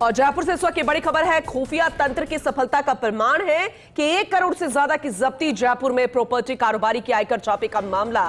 और जयपुर से इस वक्त की बड़ी खबर है, खुफिया तंत्र की सफलता का प्रमाण है कि 1 करोड़ से ज्यादा की जब्ती। जयपुर में प्रॉपर्टी कारोबारी की आयकर छापे का मामला।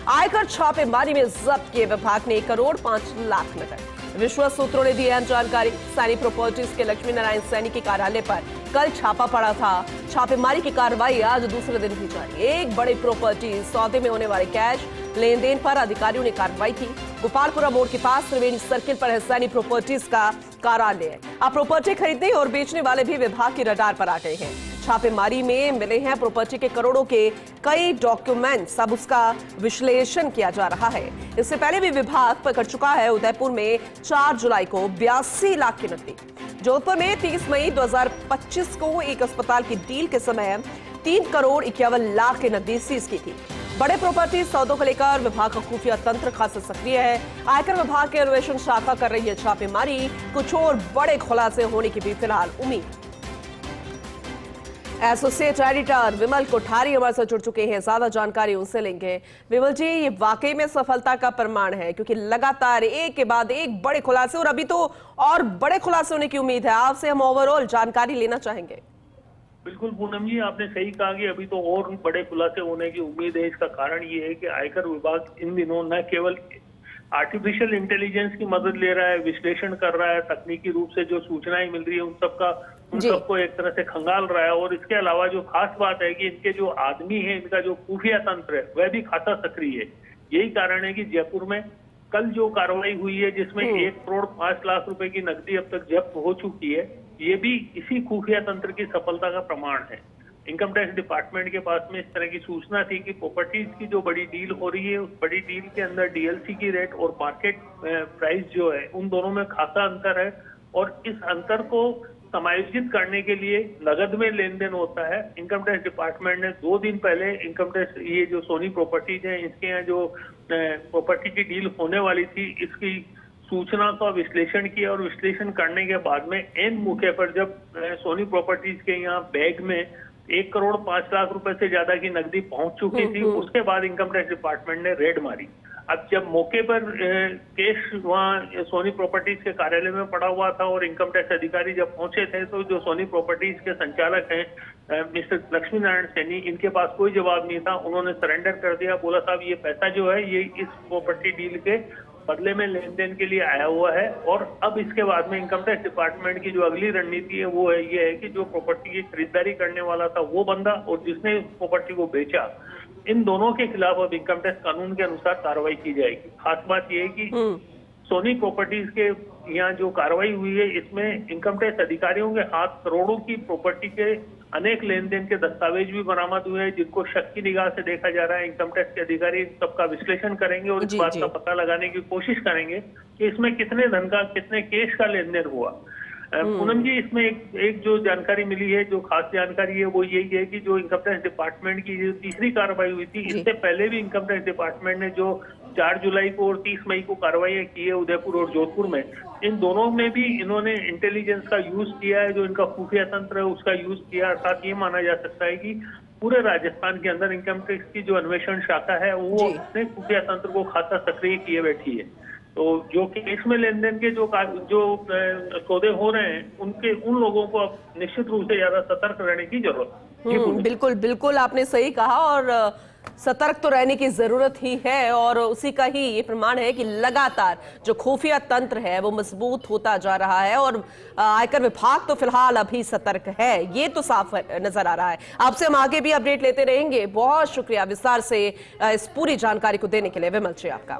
आयकर छापेमारी में जब्त किए विभाग ने 1 करोड़ 5 लाख नकद। विश्वस्त सूत्रों ने दी अहम जानकारी। सैनी प्रॉपर्टीज के लक्ष्मी नारायण सैनी के कार्यालय पर कल छापा पड़ा था। छापेमारी की कार्रवाई आज दूसरे दिन भी जारी। एक बड़ी प्रॉपर्टी सौदे में होने वाले कैश लेन देन पर अधिकारियों ने कार्रवाई की। गोपालपुरा मोड़ के पास त्रिवेणी सर्किल पर है सैनी प्रॉपर्टीज का कार्यालय। अब प्रॉपर्टी खरीदने और बेचने वाले भी विभाग की रडार पर आ गए हैं। छापेमारी में मिले हैं प्रॉपर्टी के करोड़ों के कई डॉक्यूमेंट्स। अब उसका विश्लेषण किया जा रहा है। इससे पहले भी विभाग पकड़ चुका है उदयपुर में 4 जुलाई को 82 लाख की नकदी। जोधपुर में 30 मई 2025 को एक अस्पताल की डील के समय 3 करोड़ 51 लाख की नकदी सीज की थी। बड़े प्रॉपर्टी सौदों को लेकर विभाग का खुफिया तंत्र खासा सक्रिय है। आयकर विभाग के अन्वेषण शाखा कर रही है छापेमारी। कुछ और बड़े खुलासे होने की भी फिलहाल उम्मीद। एसोसिएट एडिटर विमल कोठारी हमारे साथ जुड़ चुके हैं, ज्यादा जानकारी उनसे लेंगे। विमल जी, ये वाकई में सफलता का प्रमाण है क्योंकि लगातार एक के बाद एक बड़े खुलासे, और अभी तो और बड़े खुलासे होने की उम्मीद है। आपसे हम ओवरऑल जानकारी लेना चाहेंगे। बिल्कुल पूनम जी, आपने सही कहा कि अभी तो और बड़े खुलासे होने की उम्मीद है। इसका कारण ये है कि आयकर विभाग इन दिनों न केवल आर्टिफिशियल इंटेलिजेंस की मदद ले रहा है, विश्लेषण कर रहा है, तकनीकी रूप से जो सूचनाएं मिल रही है उन सबको एक तरह से खंगाल रहा है। और इसके अलावा जो खास बात है कि इनके जो आदमी है, इनका जो खुफिया तंत्र है, वह भी खासा सक्रिय है। यही कारण है कि जयपुर में कल जो कार्रवाई हुई है, जिसमें 1 करोड़ 5 लाख रुपए की नकदी अब तक जब्त हो चुकी है, ये भी इसी खुफिया तंत्र की सफलता का प्रमाण है। इनकम टैक्स डिपार्टमेंट के पास में इस तरह की सूचना थी कि प्रॉपर्टीज की जो बड़ी डील हो रही है, उस बड़ी डील के अंदर डीएलसी की रेट और मार्केट प्राइस जो है, उन दोनों में खासा अंतर है। और इस अंतर को समायोजित करने के लिए नगद में लेन देन होता है। इनकम टैक्स डिपार्टमेंट ने 2 दिन पहले इनकम टैक्स ये जो सोनी प्रॉपर्टीज है, इसके यहाँ जो प्रॉपर्टी की डील होने वाली थी, इसकी सूचना का विश्लेषण किया। और विश्लेषण करने के बाद में एन मौके पर जब सोनी प्रॉपर्टीज के यहाँ बैग में 1 करोड़ 5 लाख रुपए से ज्यादा की नकदी पहुंच चुकी थी, उसके बाद इनकम टैक्स डिपार्टमेंट ने रेड मारी। अब जब मौके पर केस वहाँ सोनी प्रॉपर्टीज के कार्यालय में पड़ा हुआ था और इनकम टैक्स अधिकारी जब पहुंचे थे, तो जो सोनी प्रॉपर्टीज के संचालक हैं मिस्टर लक्ष्मी नारायण सैनी, इनके पास कोई जवाब नहीं था। उन्होंने सरेंडर कर दिया। बोला साहब, ये पैसा जो है ये इस प्रॉपर्टी डील के बदले में लेन देन के लिए आया हुआ है। और अब इसके बाद में इनकम टैक्स डिपार्टमेंट की जो अगली रणनीति है वो है ये है कि जो प्रॉपर्टी की खरीदारी करने वाला था वो बंदा और जिसने प्रॉपर्टी को बेचा, इन दोनों के खिलाफ अब इनकम टैक्स कानून के अनुसार कार्रवाई की जाएगी। खास बात यह है कि सोनी प्रॉपर्टीज के यहाँ जो कार्रवाई हुई है, इसमें इनकम टैक्स अधिकारियों के हाथ करोड़ों की प्रॉपर्टी के अनेक लेन देन के दस्तावेज भी बरामद हुए हैं, जिनको शक की निगाह से देखा जा रहा है। इनकम टैक्स के अधिकारी सबका विश्लेषण करेंगे और इस बात का पता लगाने की कोशिश करेंगे कि इसमें कितने धन का, कितने केस का लेन देन हुआ। पूनम जी, इसमें एक जो जानकारी मिली है, जो खास जानकारी है, वो यही है कि जो इनकम टैक्स डिपार्टमेंट की जो तीसरी कार्रवाई हुई थी, इससे पहले भी इनकम टैक्स डिपार्टमेंट ने जो 4 जुलाई को और 30 मई को कार्रवाई की है उदयपुर और जोधपुर में, इन दोनों में भी इन्होंने इंटेलिजेंस का यूज किया है। जो इनका खुफिया तंत्र है उसका यूज किया। अर्थात ये माना जा सकता है कि पूरे राजस्थान के अंदर इनकम टैक्स की जो अन्वेषण शाखा है वो अपने खुफिया तंत्र को खासा सक्रिय किए बैठी है। तो जो केस में लेन देन के जो सौदे हो रहे हैं, उन लोगों को अब निश्चित रूप से ज्यादा सतर्क रहने की जरूरत है। बिल्कुल बिल्कुल, आपने सही कहा, और सतर्क तो रहने की जरूरत ही है। और उसी का ही ये प्रमाण है कि लगातार जो खुफिया तंत्र है वो मजबूत होता जा रहा है। और आयकर विभाग तो फिलहाल अभी सतर्क है, ये तो साफ नजर आ रहा है। आपसे हम आगे भी अपडेट लेते रहेंगे। बहुत शुक्रिया विस्तार से इस पूरी जानकारी को देने के लिए विमल जी आपका।